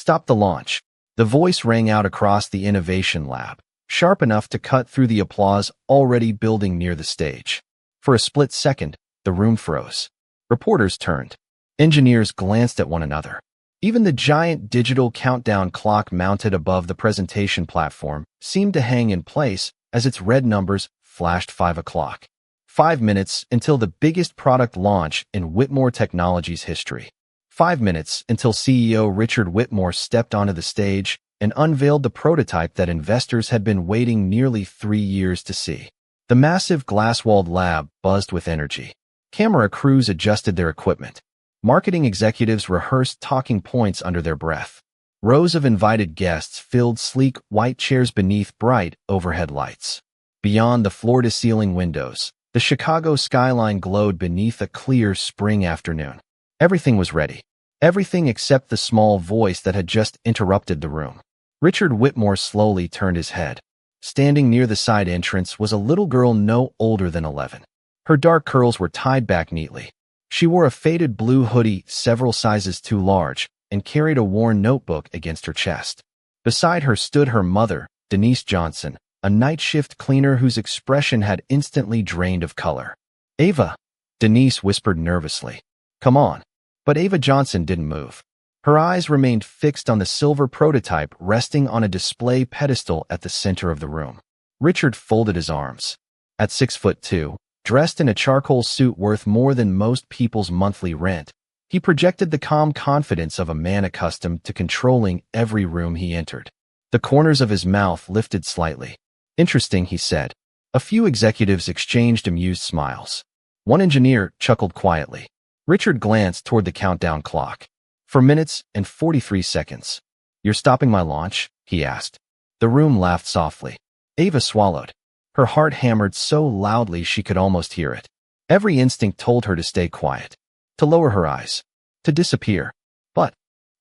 "Stop the launch." The voice rang out across the innovation lab, sharp enough to cut through the applause already building near the stage. For a split second, the room froze. Reporters turned. Engineers glanced at one another. Even the giant digital countdown clock mounted above the presentation platform seemed to hang in place as its red numbers flashed 5 o'clock. 5 minutes until the biggest product launch in Whitmore Technologies history. 5 minutes until CEO Richard Whitmore stepped onto the stage and unveiled the prototype that investors had been waiting nearly 3 years to see. The massive glass-walled lab buzzed with energy. Camera crews adjusted their equipment. Marketing executives rehearsed talking points under their breath. Rows of invited guests filled sleek white chairs beneath bright overhead lights. Beyond the floor-to-ceiling windows, the Chicago skyline glowed beneath a clear spring afternoon. Everything was ready. Everything except the small voice that had just interrupted the room. Richard Whitmore slowly turned his head. Standing near the side entrance was a little girl no older than 11. Her dark curls were tied back neatly. She wore a faded blue hoodie several sizes too large and carried a worn notebook against her chest. Beside her stood her mother, Denise Johnson, a night shift cleaner whose expression had instantly drained of color. "Ava," Denise whispered nervously. "Come on." But Ava Johnson didn't move. Her eyes remained fixed on the silver prototype resting on a display pedestal at the center of the room. Richard folded his arms. At 6'2", dressed in a charcoal suit worth more than most people's monthly rent, he projected the calm confidence of a man accustomed to controlling every room he entered. The corners of his mouth lifted slightly. "Interesting," he said. A few executives exchanged amused smiles. One engineer chuckled quietly. Richard glanced toward the countdown clock. "For minutes and 43 seconds. You're stopping my launch?" he asked. The room laughed softly. Ava swallowed. Her heart hammered so loudly she could almost hear it. Every instinct told her to stay quiet, to lower her eyes, to disappear. But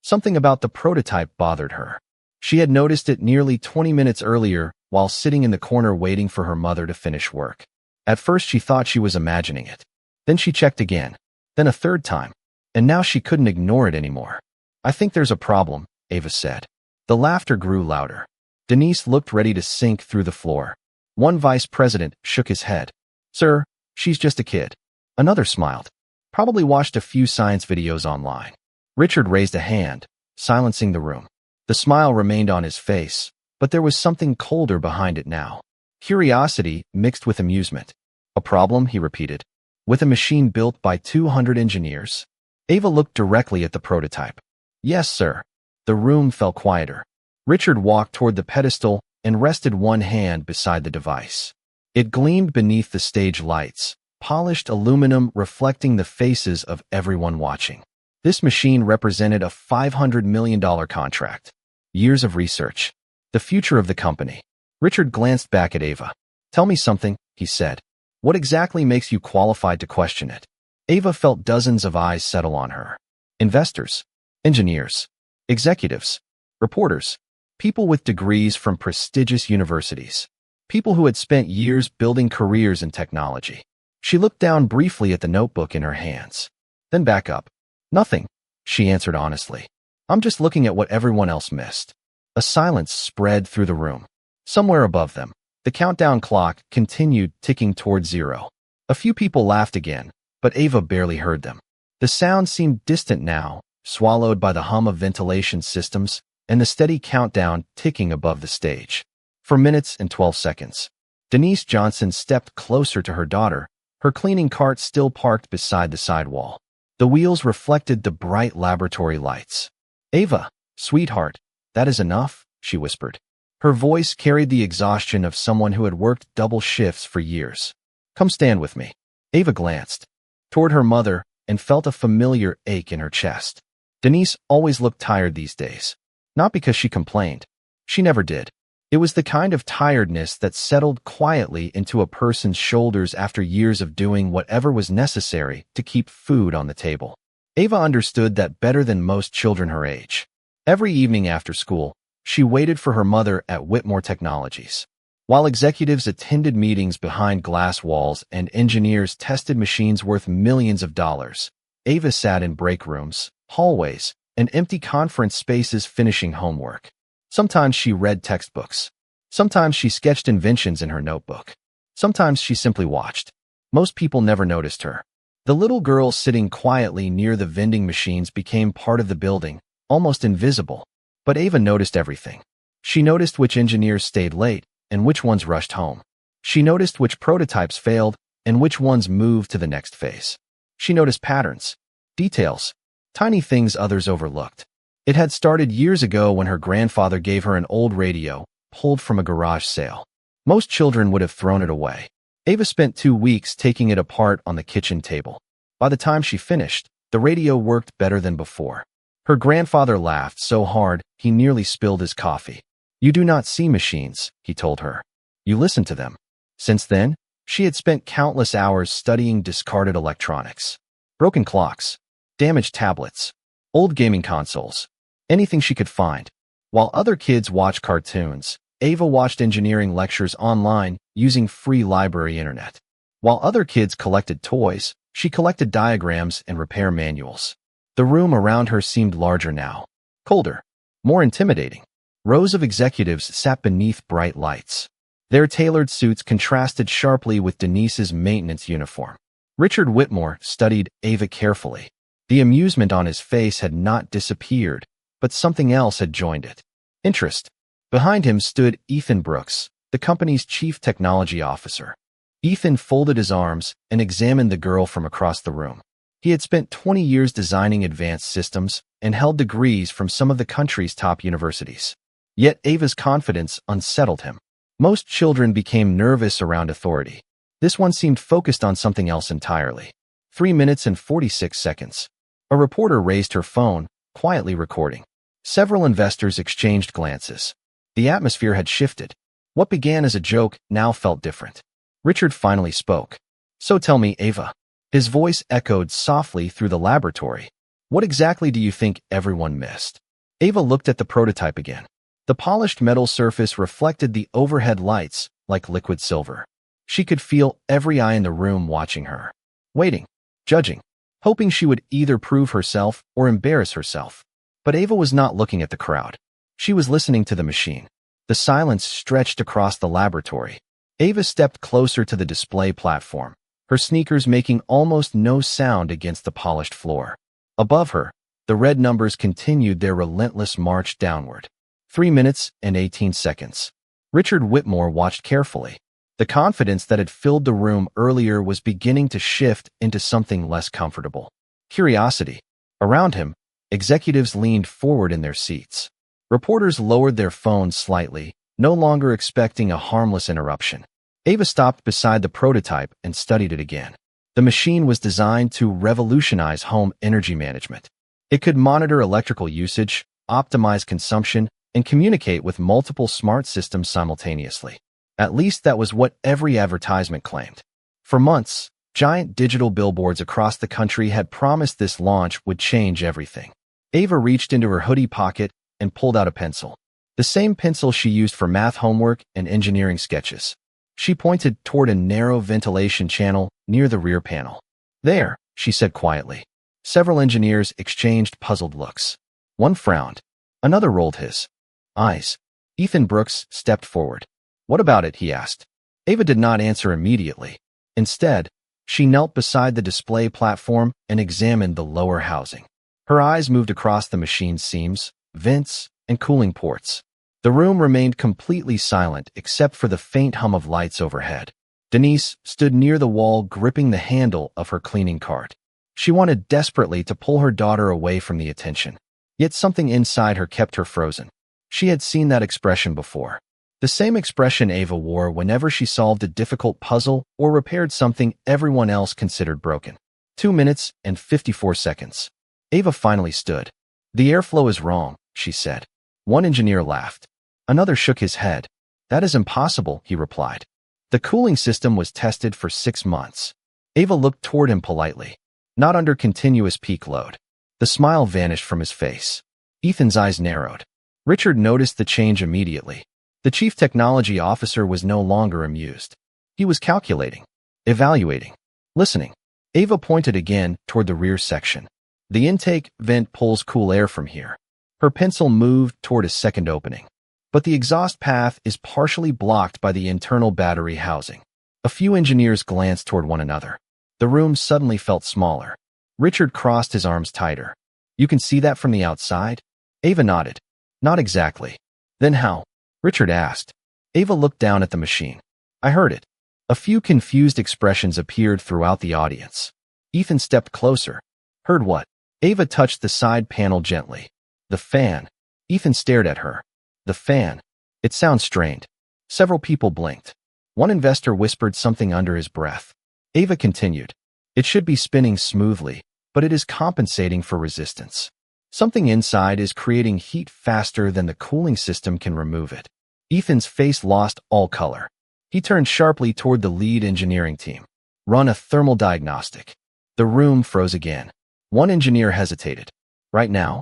something about the prototype bothered her. She had noticed it nearly 20 minutes earlier while sitting in the corner waiting for her mother to finish work. At first she thought she was imagining it. Then she checked again, then a third time, and now she couldn't ignore it anymore. "I think there's a problem," Ava said. The laughter grew louder. Denise looked ready to sink through the floor. One vice president shook his head. "Sir, she's just a kid." Another smiled. "Probably watched a few science videos online." Richard raised a hand, silencing the room. The smile remained on his face, but there was something colder behind it now. Curiosity mixed with amusement. "A problem," he repeated. "With a machine built by 200 engineers?" Ava looked directly at the prototype. "Yes, sir." The room fell quieter. Richard walked toward the pedestal and rested one hand beside the device. It gleamed beneath the stage lights, polished aluminum reflecting the faces of everyone watching. This machine represented a $500 million contract. Years of research. The future of the company. Richard glanced back at Ava. "Tell me something," he said. "What exactly makes you qualified to question it?" Ava felt dozens of eyes settle on her. Investors, engineers, executives, reporters, people with degrees from prestigious universities, people who had spent years building careers in technology. She looked down briefly at the notebook in her hands, then back up. "Nothing," she answered honestly. "I'm just looking at what everyone else missed." A silence spread through the room. Somewhere above them, the countdown clock continued ticking toward 0. A few people laughed again, but Ava barely heard them. The sound seemed distant now, swallowed by the hum of ventilation systems and the steady countdown ticking above the stage. For minutes and 12 seconds, Denise Johnson stepped closer to her daughter, her cleaning cart still parked beside the sidewall. The wheels reflected the bright laboratory lights. "Ava, sweetheart, that is enough," she whispered. Her voice carried the exhaustion of someone who had worked double shifts for years. "Come stand with me." Ava glanced toward her mother and felt a familiar ache in her chest. Denise always looked tired these days. Not because she complained. She never did. It was the kind of tiredness that settled quietly into a person's shoulders after years of doing whatever was necessary to keep food on the table. Ava understood that better than most children her age. Every evening after school, she waited for her mother at Whitmore Technologies. While executives attended meetings behind glass walls and engineers tested machines worth millions of dollars, Ava sat in break rooms, hallways, and empty conference spaces finishing homework. Sometimes she read textbooks. Sometimes she sketched inventions in her notebook. Sometimes she simply watched. Most people never noticed her. The little girl sitting quietly near the vending machines became part of the building, almost invisible. But Ava noticed everything. She noticed which engineers stayed late and which ones rushed home. She noticed which prototypes failed and which ones moved to the next phase. She noticed patterns, details, tiny things others overlooked. It had started years ago when her grandfather gave her an old radio, pulled from a garage sale. Most children would have thrown it away. Ava spent 2 weeks taking it apart on the kitchen table. By the time she finished, the radio worked better than before. Her grandfather laughed so hard he nearly spilled his coffee. "You do not see machines," he told her. "You listen to them." Since then, she had spent countless hours studying discarded electronics. Broken clocks, damaged tablets, old gaming consoles, anything she could find. While other kids watched cartoons, Ava watched engineering lectures online using free library internet. While other kids collected toys, she collected diagrams and repair manuals. The room around her seemed larger now, colder, more intimidating. Rows of executives sat beneath bright lights. Their tailored suits contrasted sharply with Denise's maintenance uniform. Richard Whitmore studied Ava carefully. The amusement on his face had not disappeared, but something else had joined it. Interest. Behind him stood Ethan Brooks, the company's chief technology officer. Ethan folded his arms and examined the girl from across the room. He had spent 20 years designing advanced systems and held degrees from some of the country's top universities. Yet Ava's confidence unsettled him. Most children became nervous around authority. This one seemed focused on something else entirely. 3 minutes and 46 seconds. A reporter raised her phone, quietly recording. Several investors exchanged glances. The atmosphere had shifted. What began as a joke now felt different. Richard finally spoke. "So tell me, Ava." His voice echoed softly through the laboratory. "What exactly do you think everyone missed?" Ava looked at the prototype again. The polished metal surface reflected the overhead lights like liquid silver. She could feel every eye in the room watching her, waiting, judging, hoping she would either prove herself or embarrass herself. But Ava was not looking at the crowd. She was listening to the machine. The silence stretched across the laboratory. Ava stepped closer to the display platform, her sneakers making almost no sound against the polished floor. Above her, the red numbers continued their relentless march downward. 3 minutes and 18 seconds. Richard Whitmore watched carefully. The confidence that had filled the room earlier was beginning to shift into something less comfortable. Curiosity. Around him, executives leaned forward in their seats. Reporters lowered their phones slightly, no longer expecting a harmless interruption. Ava stopped beside the prototype and studied it again. The machine was designed to revolutionize home energy management. It could monitor electrical usage, optimize consumption, and communicate with multiple smart systems simultaneously. At least that was what every advertisement claimed. For months, giant digital billboards across the country had promised this launch would change everything. Ava reached into her hoodie pocket and pulled out a pencil. The same pencil she used for math homework and engineering sketches. She pointed toward a narrow ventilation channel near the rear panel. "There," she said quietly. Several engineers exchanged puzzled looks. One frowned. Another rolled his eyes. Ethan Brooks stepped forward. "What about it?" he asked. Ava did not answer immediately. Instead, she knelt beside the display platform and examined the lower housing. Her eyes moved across the machine's seams, vents, and cooling ports. The room remained completely silent except for the faint hum of lights overhead. Denise stood near the wall gripping the handle of her cleaning cart. She wanted desperately to pull her daughter away from the attention. Yet something inside her kept her frozen. She had seen that expression before. The same expression Ava wore whenever she solved a difficult puzzle or repaired something everyone else considered broken. 2 minutes and 54 seconds. Ava finally stood. "The airflow is wrong," she said. One engineer laughed. Another shook his head. "That is impossible," he replied. The cooling system was tested for 6 months. Ava looked toward him politely. Not under continuous peak load. The smile vanished from his face. Ethan's eyes narrowed. Richard noticed the change immediately. The chief technology officer was no longer amused. He was calculating, evaluating, listening. Ava pointed again toward the rear section. The intake vent pulls cool air from here. Her pencil moved toward a second opening. But the exhaust path is partially blocked by the internal battery housing. A few engineers glanced toward one another. The room suddenly felt smaller. Richard crossed his arms tighter. "You can see that from the outside?" Ava nodded. "Not exactly." "Then how?" Richard asked. Ava looked down at the machine. "I heard it." A few confused expressions appeared throughout the audience. Ethan stepped closer. "Heard what?" Ava touched the side panel gently. "The fan." Ethan stared at her. "The fan. It sounds strained." Several people blinked. One investor whispered something under his breath. Ava continued. "It should be spinning smoothly, but it is compensating for resistance. Something inside is creating heat faster than the cooling system can remove it." Ethan's face lost all color. He turned sharply toward the lead engineering team. "Run a thermal diagnostic." The room froze again. One engineer hesitated. "Right now?"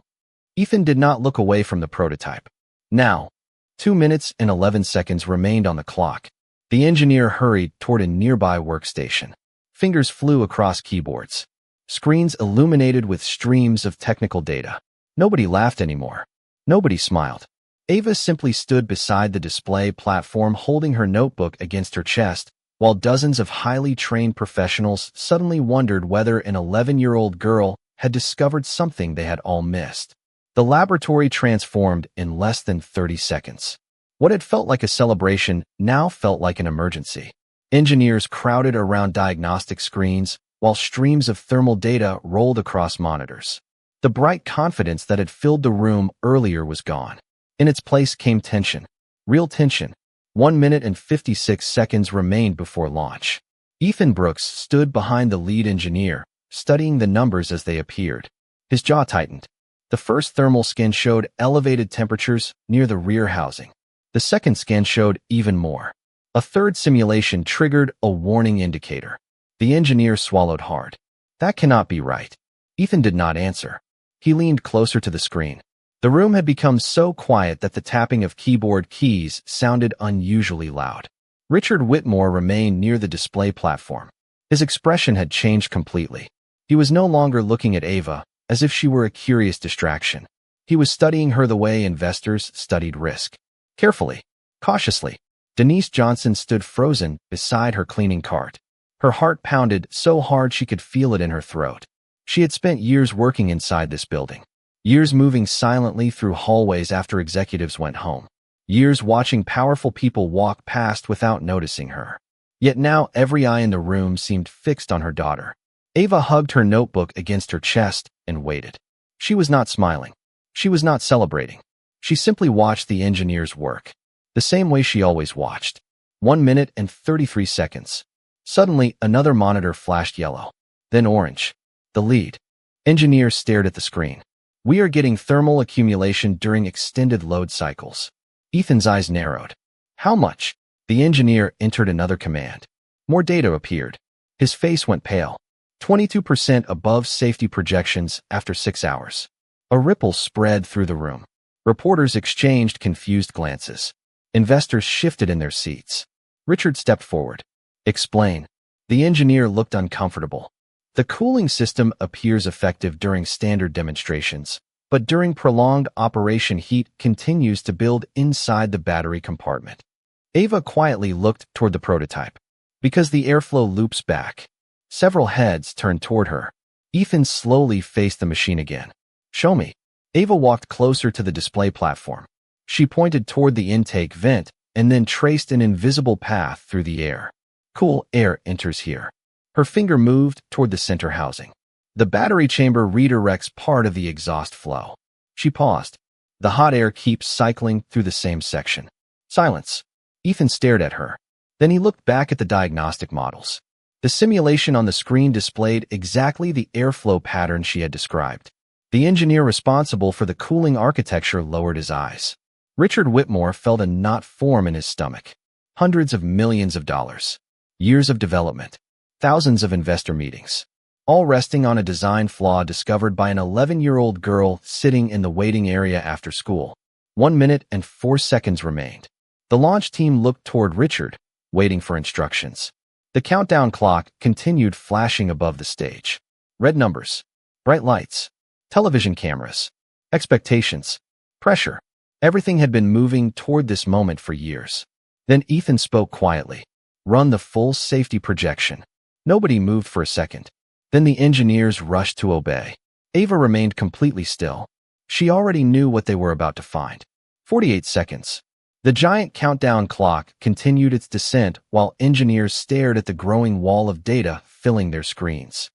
Ethan did not look away from the prototype. "Now." 2 minutes and 11 seconds remained on the clock. The engineer hurried toward a nearby workstation. Fingers flew across keyboards. Screens illuminated with streams of technical data. Nobody laughed anymore. Nobody smiled. Ava simply stood beside the display platform holding her notebook against her chest, while dozens of highly trained professionals suddenly wondered whether an 11-year-old girl had discovered something they had all missed. The laboratory transformed in less than 30 seconds. What had felt like a celebration now felt like an emergency. Engineers crowded around diagnostic screens, while streams of thermal data rolled across monitors. The bright confidence that had filled the room earlier was gone. In its place came tension. Real tension. 1 minute and 56 seconds remained before launch. Ethan Brooks stood behind the lead engineer, studying the numbers as they appeared. His jaw tightened. The first thermal scan showed elevated temperatures near the rear housing. The second scan showed even more. A third simulation triggered a warning indicator. The engineer swallowed hard. "That cannot be right." Ethan did not answer. He leaned closer to the screen. The room had become so quiet that the tapping of keyboard keys sounded unusually loud. Richard Whitmore remained near the display platform. His expression had changed completely. He was no longer looking at Ava as if she were a curious distraction. He was studying her the way investors studied risk. Carefully, cautiously. Denise Johnson stood frozen beside her cleaning cart. Her heart pounded so hard she could feel it in her throat. She had spent years working inside this building. Years moving silently through hallways after executives went home. Years watching powerful people walk past without noticing her. Yet now every eye in the room seemed fixed on her daughter. Ava hugged her notebook against her chest and waited. She was not smiling. She was not celebrating. She simply watched the engineers work. The same way she always watched. 1 minute and 33 seconds. Suddenly, another monitor flashed yellow. Then orange. The lead engineer stared at the screen. "We are getting thermal accumulation during extended load cycles." Ethan's eyes narrowed. "How much?" The engineer entered another command. More data appeared. His face went pale. 22% above safety projections after 6 hours. A ripple spread through the room. Reporters exchanged confused glances. Investors shifted in their seats. Richard stepped forward. "Explain." The engineer looked uncomfortable. "The cooling system appears effective during standard demonstrations, but during prolonged operation heat continues to build inside the battery compartment." Ava quietly looked toward the prototype. "Because the airflow loops back." Several heads turned toward her. Ethan slowly faced the machine again. "Show me." Ava walked closer to the display platform. She pointed toward the intake vent and then traced an invisible path through the air. "Cool air enters here." Her finger moved toward the center housing. "The battery chamber redirects part of the exhaust flow." She paused. "The hot air keeps cycling through the same section." Silence. Ethan stared at her. Then he looked back at the diagnostic models. The simulation on the screen displayed exactly the airflow pattern she had described. The engineer responsible for the cooling architecture lowered his eyes. Richard Whitmore felt a knot form in his stomach. Hundreds of millions of dollars. Years of development. Thousands of investor meetings. All resting on a design flaw discovered by an 11-year-old girl sitting in the waiting area after school. 1 minute and 4 seconds remained. The launch team looked toward Richard, waiting for instructions. The countdown clock continued flashing above the stage. Red numbers. Bright lights. television cameras, expectations, pressure. Everything had been moving toward this moment for years. Then Ethan spoke quietly. Run the full safety projection. Nobody moved for a second. Then the engineers rushed to obey. Ava remained completely still. She already knew what they were about to find. 48 seconds. The giant countdown clock continued its descent while engineers stared at the growing wall of data filling their screens.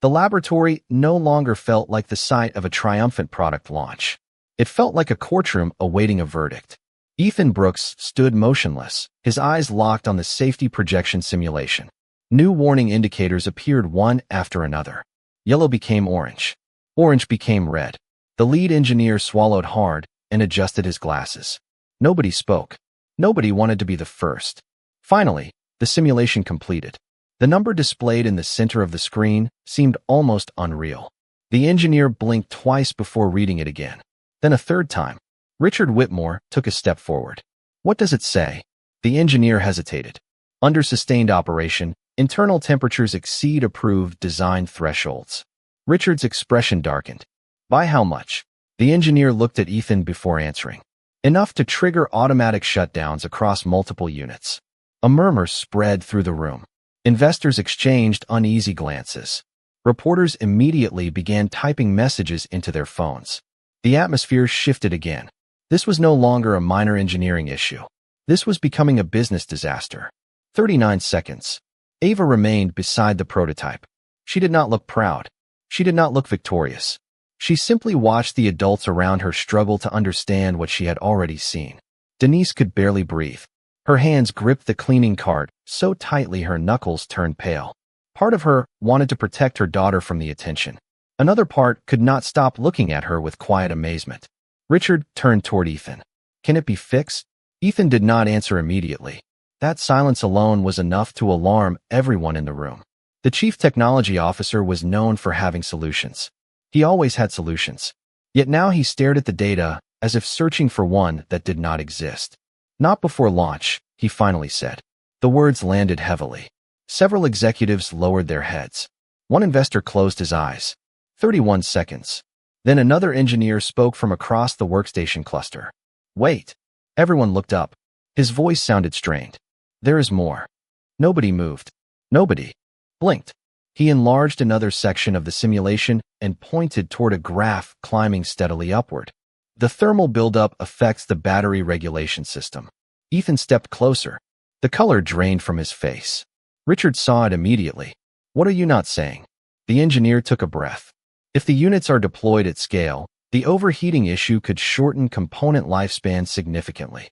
The laboratory no longer felt like the site of a triumphant product launch. It felt like a courtroom awaiting a verdict. Ethan Brooks stood motionless, his eyes locked on the safety projection simulation. New warning indicators appeared one after another. Yellow became orange. Orange became red. The lead engineer swallowed hard and adjusted his glasses. Nobody spoke. Nobody wanted to be the first. Finally, the simulation completed. The number displayed in the center of the screen seemed almost unreal. The engineer blinked twice before reading it again. Then a third time. Richard Whitmore took a step forward. What does it say? The engineer hesitated. Under sustained operation, internal temperatures exceed approved design thresholds. Richard's expression darkened. By how much? The engineer looked at Ethan before answering. Enough to trigger automatic shutdowns across multiple units. A murmur spread through the room. Investors exchanged uneasy glances. Reporters immediately began typing messages into their phones. The atmosphere shifted again. This was no longer a minor engineering issue. This was becoming a business disaster. 39 seconds. Ava remained beside the prototype. She did not look proud. She did not look victorious. She simply watched the adults around her struggle to understand what she had already seen. Denise could barely breathe. Her hands gripped the cleaning cart so tightly her knuckles turned pale. Part of her wanted to protect her daughter from the attention. Another part could not stop looking at her with quiet amazement. Richard turned toward Ethan. Can it be fixed? Ethan did not answer immediately. That silence alone was enough to alarm everyone in the room. The chief technology officer was known for having solutions. He always had solutions. Yet now he stared at the data as if searching for one that did not exist. Not before launch, he finally said. The words landed heavily. Several executives lowered their heads. One investor closed his eyes. 31 seconds. Then another engineer spoke from across the workstation cluster. Wait. Everyone looked up. His voice sounded strained. There is more. Nobody moved. Nobody blinked. He enlarged another section of the simulation and pointed toward a graph climbing steadily upward. The thermal buildup affects the battery regulation system. Ethan stepped closer. The color drained from his face. Richard saw it immediately. What are you not saying? The engineer took a breath. If the units are deployed at scale, the overheating issue could shorten component lifespan significantly.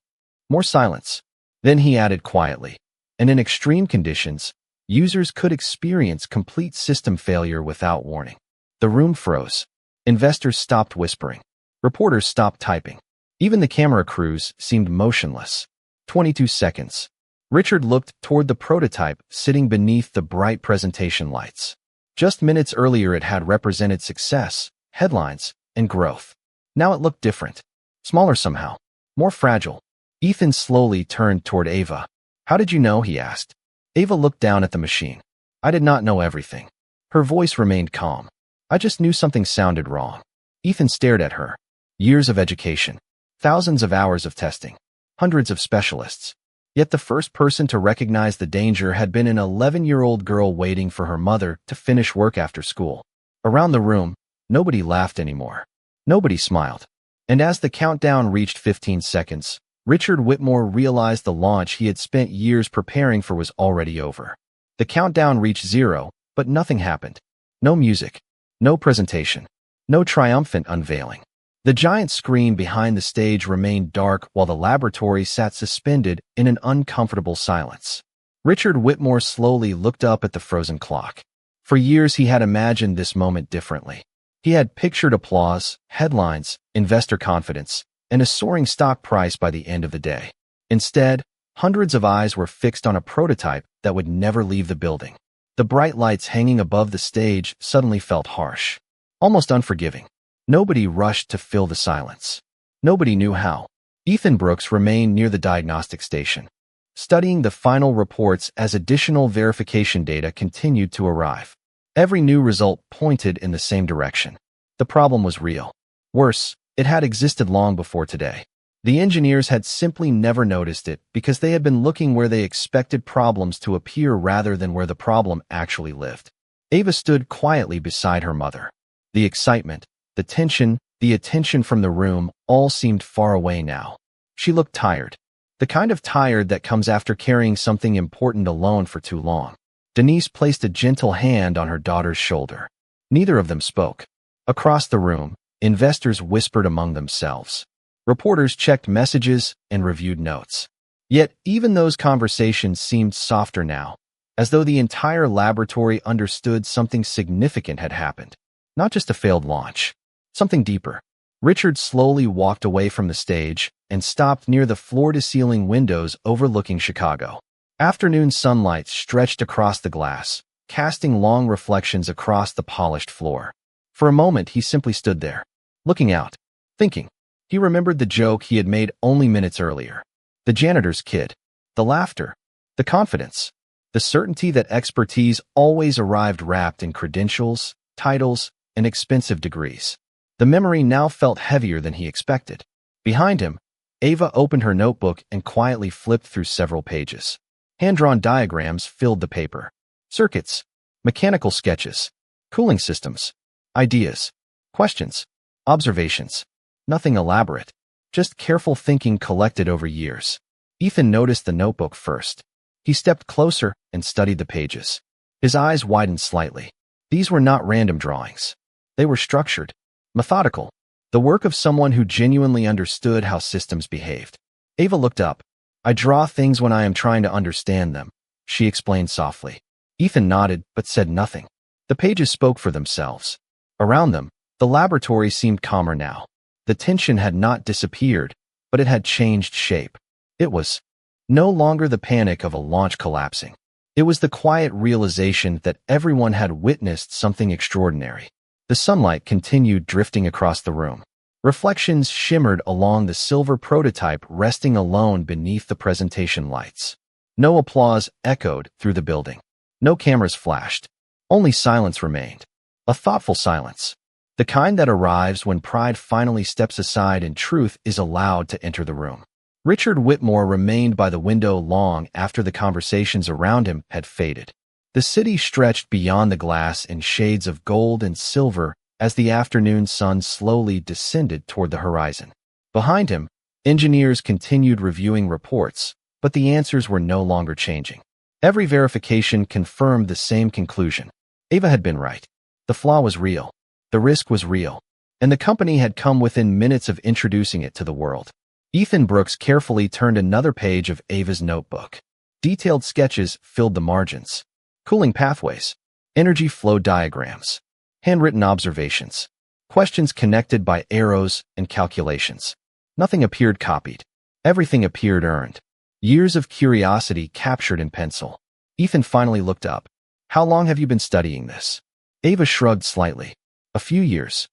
More silence. Then he added quietly. And in extreme conditions, users could experience complete system failure without warning. The room froze. Investors stopped whispering. Reporters stopped typing. Even the camera crews seemed motionless. 22 seconds. Richard looked toward the prototype sitting beneath the bright presentation lights. Just minutes earlier it had represented success, headlines, and growth. Now it looked different. Smaller somehow. More fragile. Ethan slowly turned toward Ava. How did you know? He asked. Ava looked down at the machine. I did not know everything. Her voice remained calm. I just knew something sounded wrong. Ethan stared at her. Years of education. Thousands of hours of testing. Hundreds of specialists. Yet the first person to recognize the danger had been an 11-year-old girl waiting for her mother to finish work after school. Around the room, nobody laughed anymore. Nobody smiled. And as the countdown reached 15 seconds, Richard Whitmore realized the launch he had spent years preparing for was already over. The countdown reached 0, but nothing happened. No music. No presentation. No triumphant unveiling. The giant screen behind the stage remained dark while the laboratory sat suspended in an uncomfortable silence. Richard Whitmore slowly looked up at the frozen clock. For years he had imagined this moment differently. He had pictured applause, headlines, investor confidence, and a soaring stock price by the end of the day. Instead, hundreds of eyes were fixed on a prototype that would never leave the building. The bright lights hanging above the stage suddenly felt harsh, almost unforgiving. Nobody rushed to fill the silence. Nobody knew how. Ethan Brooks remained near the diagnostic station, studying the final reports as additional verification data continued to arrive. Every new result pointed in the same direction. The problem was real. Worse, it had existed long before today. The engineers had simply never noticed it because they had been looking where they expected problems to appear rather than where the problem actually lived. Ava stood quietly beside her mother. The excitement, the tension, the attention from the room all seemed far away now. She looked tired. The kind of tired that comes after carrying something important alone for too long. Denise placed a gentle hand on her daughter's shoulder. Neither of them spoke. Across the room, investors whispered among themselves. Reporters checked messages and reviewed notes. Yet even those conversations seemed softer now, as though the entire laboratory understood something significant had happened. Not just a failed launch. Something deeper. Richard slowly walked away from the stage and stopped near the floor-to-ceiling windows overlooking Chicago. Afternoon sunlight stretched across the glass, casting long reflections across the polished floor. For a moment, he simply stood there, looking out, thinking. He remembered the joke he had made only minutes earlier. The janitor's kid. The laughter. The confidence. The certainty that expertise always arrived wrapped in credentials, titles, and expensive degrees. The memory now felt heavier than he expected. Behind him, Ava opened her notebook and quietly flipped through several pages. Hand-drawn diagrams filled the paper. Circuits, mechanical sketches, cooling systems, ideas, questions, observations. Nothing elaborate, just careful thinking collected over years. Ethan noticed the notebook first. He stepped closer and studied the pages. His eyes widened slightly. These were not random drawings. They were structured, methodical, the work of someone who genuinely understood how systems behaved. Ava looked up. I draw things when I am trying to understand them, she explained softly. Ethan nodded but said nothing. The pages spoke for themselves. Around them, the laboratory seemed calmer now. The tension had not disappeared, but it had changed shape. It was no longer the panic of a launch collapsing. It was the quiet realization that everyone had witnessed something extraordinary. The sunlight continued drifting across the room. Reflections shimmered along the silver prototype resting alone beneath the presentation lights. No applause echoed through the building. No cameras flashed. Only silence remained. A thoughtful silence. The kind that arrives when pride finally steps aside and truth is allowed to enter the room. Richard Whitmore remained by the window long after the conversations around him had faded. The city stretched beyond the glass in shades of gold and silver as the afternoon sun slowly descended toward the horizon. Behind him, engineers continued reviewing reports, but the answers were no longer changing. Every verification confirmed the same conclusion. Ava had been right. The flaw was real. The risk was real, and the company had come within minutes of introducing it to the world. Ethan Brooks carefully turned another page of Ava's notebook. Detailed sketches filled the margins. Cooling pathways, energy flow diagrams, handwritten observations, questions connected by arrows and calculations. Nothing appeared copied. Everything appeared earned. Years of curiosity captured in pencil. Ethan finally looked up. How long have you been studying this? Ava shrugged slightly. A few years.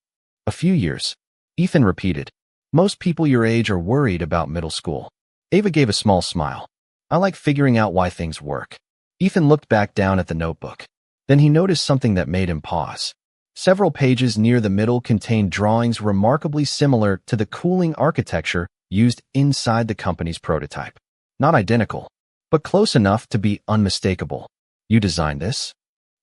A few years. Ethan repeated. Most people your age are worried about middle school. Ava gave a small smile. I like figuring out why things work. Ethan looked back down at the notebook. Then he noticed something that made him pause. Several pages near the middle contained drawings remarkably similar to the cooling architecture used inside the company's prototype. Not identical, but close enough to be unmistakable. You designed this?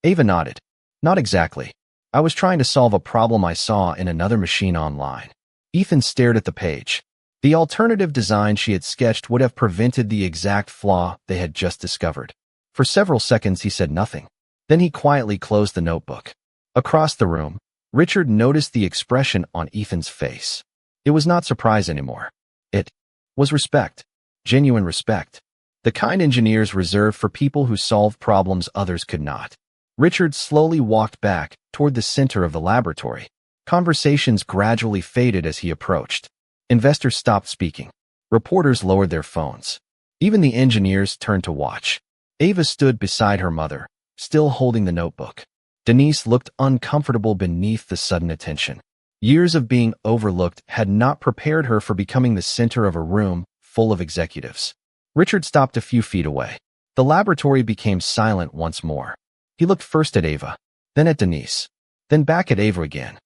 Ava nodded. Not exactly. I was trying to solve a problem I saw in another machine online. Ethan stared at the page. The alternative design she had sketched would have prevented the exact flaw they had just discovered. For several seconds he said nothing. Then he quietly closed the notebook. Across the room, Richard noticed the expression on Ethan's face. It was not surprise anymore. It was respect. Genuine respect. The kind engineers reserve for people who solve problems others could not. Richard slowly walked back toward the center of the laboratory. Conversations gradually faded as he approached. Investors stopped speaking. Reporters lowered their phones. Even the engineers turned to watch. Ava stood beside her mother, still holding the notebook. Denise looked uncomfortable beneath the sudden attention. Years of being overlooked had not prepared her for becoming the center of a room full of executives. Richard stopped a few feet away. The laboratory became silent once more. He looked first at Ava, then at Denise, then back at Ava again.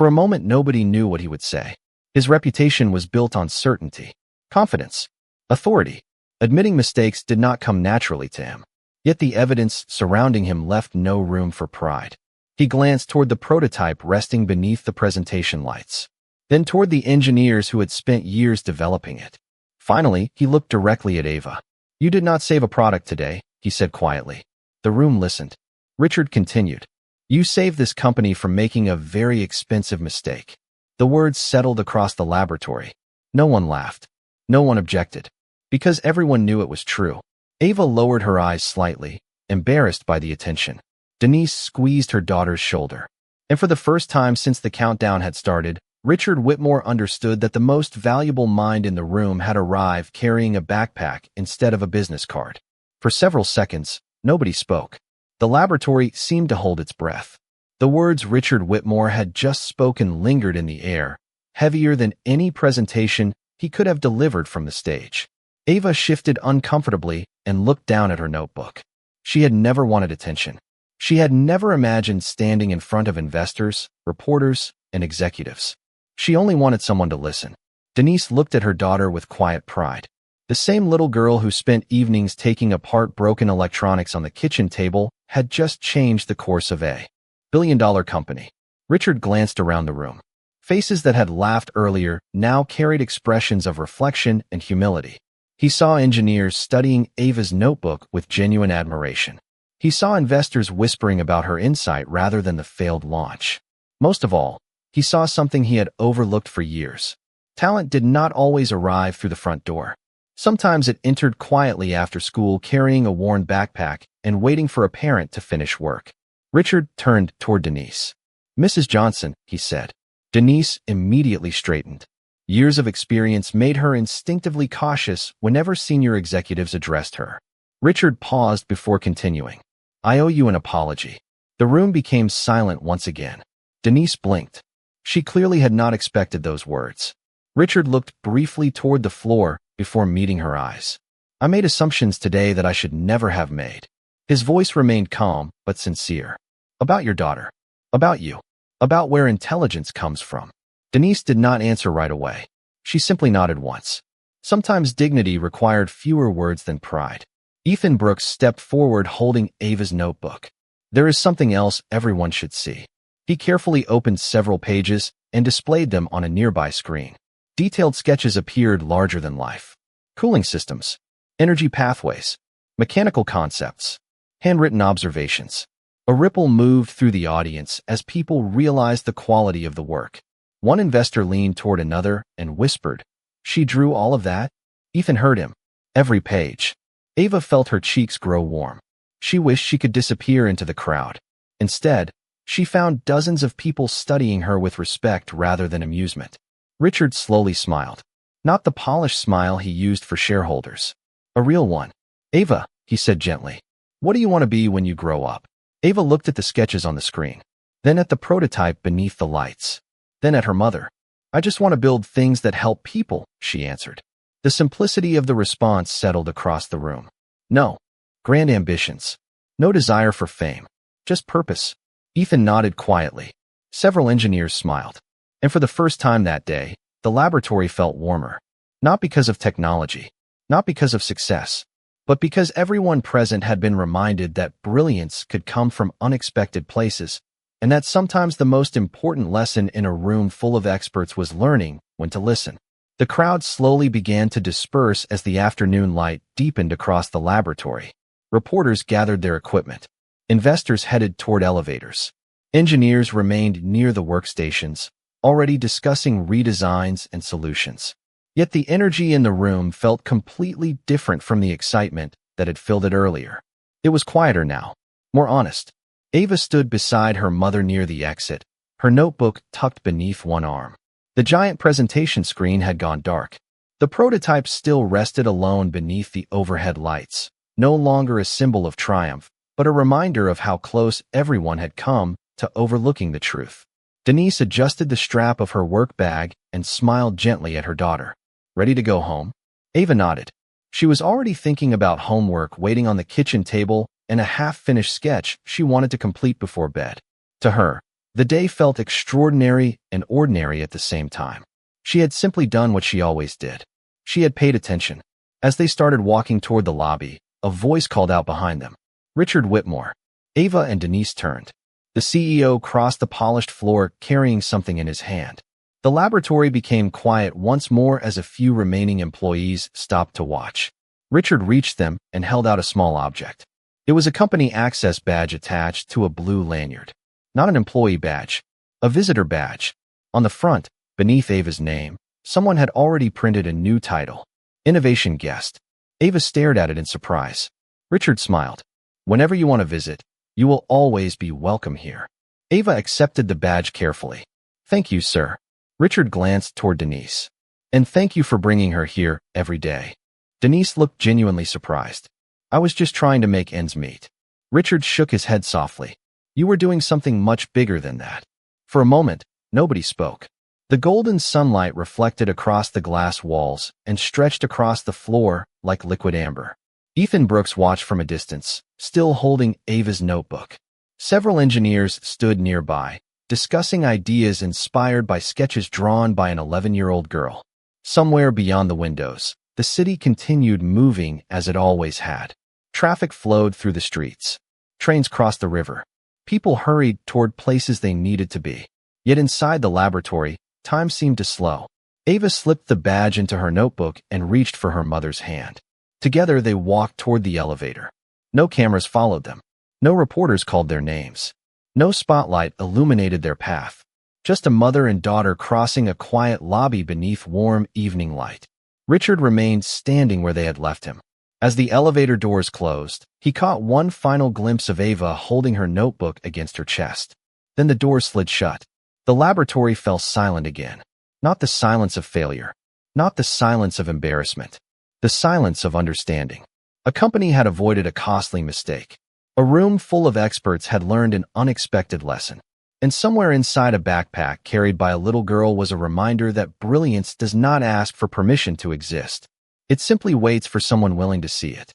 For a moment, nobody knew what he would say. His reputation was built on certainty, confidence, authority. Admitting mistakes did not come naturally to him. Yet the evidence surrounding him left no room for pride. He glanced toward the prototype resting beneath the presentation lights, then toward the engineers who had spent years developing it. Finally, he looked directly at Ava. "You did not save a product today," he said quietly. The room listened. Richard continued. "You saved this company from making a very expensive mistake." The words settled across the laboratory. No one laughed. No one objected. Because everyone knew it was true. Ava lowered her eyes slightly, embarrassed by the attention. Denise squeezed her daughter's shoulder. And for the first time since the countdown had started, Richard Whitmore understood that the most valuable mind in the room had arrived carrying a backpack instead of a business card. For several seconds, nobody spoke. The laboratory seemed to hold its breath. The words Richard Whitmore had just spoken lingered in the air, heavier than any presentation he could have delivered from the stage. Ava shifted uncomfortably and looked down at her notebook. She had never wanted attention. She had never imagined standing in front of investors, reporters, and executives. She only wanted someone to listen. Denise looked at her daughter with quiet pride. The same little girl who spent evenings taking apart broken electronics on the kitchen table had just changed the course of a billion-dollar company. Richard glanced around the room. Faces that had laughed earlier now carried expressions of reflection and humility. He saw engineers studying Ava's notebook with genuine admiration. He saw investors whispering about her insight rather than the failed launch. Most of all, he saw something he had overlooked for years. Talent did not always arrive through the front door. Sometimes it entered quietly after school carrying a worn backpack and waiting for a parent to finish work. Richard turned toward Denise. "Mrs. Johnson," he said. Denise immediately straightened. Years of experience made her instinctively cautious whenever senior executives addressed her. Richard paused before continuing. "I owe you an apology." The room became silent once again. Denise blinked. She clearly had not expected those words. Richard looked briefly toward the floor before meeting her eyes. "I made assumptions today that I should never have made." His voice remained calm but sincere. "About your daughter. About you. About where intelligence comes from." Denise did not answer right away. She simply nodded once. Sometimes dignity required fewer words than pride. Ethan Brooks stepped forward holding Ava's notebook. "There is something else everyone should see." He carefully opened several pages and displayed them on a nearby screen. Detailed sketches appeared larger than life. Cooling systems, energy pathways, mechanical concepts, handwritten observations. A ripple moved through the audience as people realized the quality of the work. One investor leaned toward another and whispered, "She drew all of that?" Ethan heard him. Every page. Ava felt her cheeks grow warm. She wished she could disappear into the crowd. Instead, she found dozens of people studying her with respect rather than amusement. Richard slowly smiled. Not the polished smile he used for shareholders. A real one. "Ava," he said gently, "what do you want to be when you grow up?" Ava looked at the sketches on the screen, then at the prototype beneath the lights, then at her mother. "I just want to build things that help people," she answered. The simplicity of the response settled across the room. No grand ambitions. No desire for fame. Just purpose. Ethan nodded quietly. Several engineers smiled. And for the first time that day, the laboratory felt warmer. Not because of technology, not because of success, but because everyone present had been reminded that brilliance could come from unexpected places, and that sometimes the most important lesson in a room full of experts was learning when to listen. The crowd slowly began to disperse as the afternoon light deepened across the laboratory. Reporters gathered their equipment. Investors headed toward elevators. Engineers remained near the workstations, already discussing redesigns and solutions. Yet the energy in the room felt completely different from the excitement that had filled it earlier. It was quieter now, more honest. Ava stood beside her mother near the exit, her notebook tucked beneath one arm. The giant presentation screen had gone dark. The prototype still rested alone beneath the overhead lights, no longer a symbol of triumph, but a reminder of how close everyone had come to overlooking the truth. Denise adjusted the strap of her work bag and smiled gently at her daughter. "Ready to go home?" Ava nodded. She was already thinking about homework waiting on the kitchen table and a half-finished sketch she wanted to complete before bed. To her, The day felt extraordinary and ordinary at the same time. She had simply done what she always did. She had paid attention. As they started walking toward the lobby, a voice called out behind them. Richard Whitmore. Ava and Denise turned. The CEO crossed the polished floor carrying something in his hand. The laboratory became quiet once more as a few remaining employees stopped to watch. Richard reached them and held out a small object. It was a company access badge attached to a blue lanyard. Not an employee badge, a visitor badge. On the front, beneath Ava's name, someone had already printed a new title. Innovation Guest. Ava stared at it in surprise. Richard smiled. Whenever you want to visit, you will always be welcome here. Ava accepted the badge carefully. Thank you, sir. Richard glanced toward Denise. And thank you for bringing her here every day. Denise looked genuinely surprised. I was just trying to make ends meet. Richard shook his head softly. You were doing something much bigger than that. For a moment, nobody spoke. The golden sunlight reflected across the glass walls and stretched across the floor like liquid amber. Ethan Brooks watched from a distance, still holding Ava's notebook. Several engineers stood nearby, discussing ideas inspired by sketches drawn by an 11-year-old girl. Somewhere beyond the windows, the city continued moving as it always had. Traffic flowed through the streets. Trains crossed the river. People hurried toward places they needed to be. Yet inside the laboratory, time seemed to slow. Ava slipped the badge into her notebook and reached for her mother's hand. Together they walked toward the elevator. No cameras followed them. No reporters called their names. No spotlight illuminated their path. Just a mother and daughter crossing a quiet lobby beneath warm evening light. Richard remained standing where they had left him. As the elevator doors closed, he caught one final glimpse of Ava holding her notebook against her chest. Then the doors slid shut. The laboratory fell silent again. Not the silence of failure. Not the silence of embarrassment. The silence of understanding. A company had avoided a costly mistake. A room full of experts had learned an unexpected lesson. And somewhere inside a backpack carried by a little girl was a reminder that brilliance does not ask for permission to exist. It simply waits for someone willing to see it.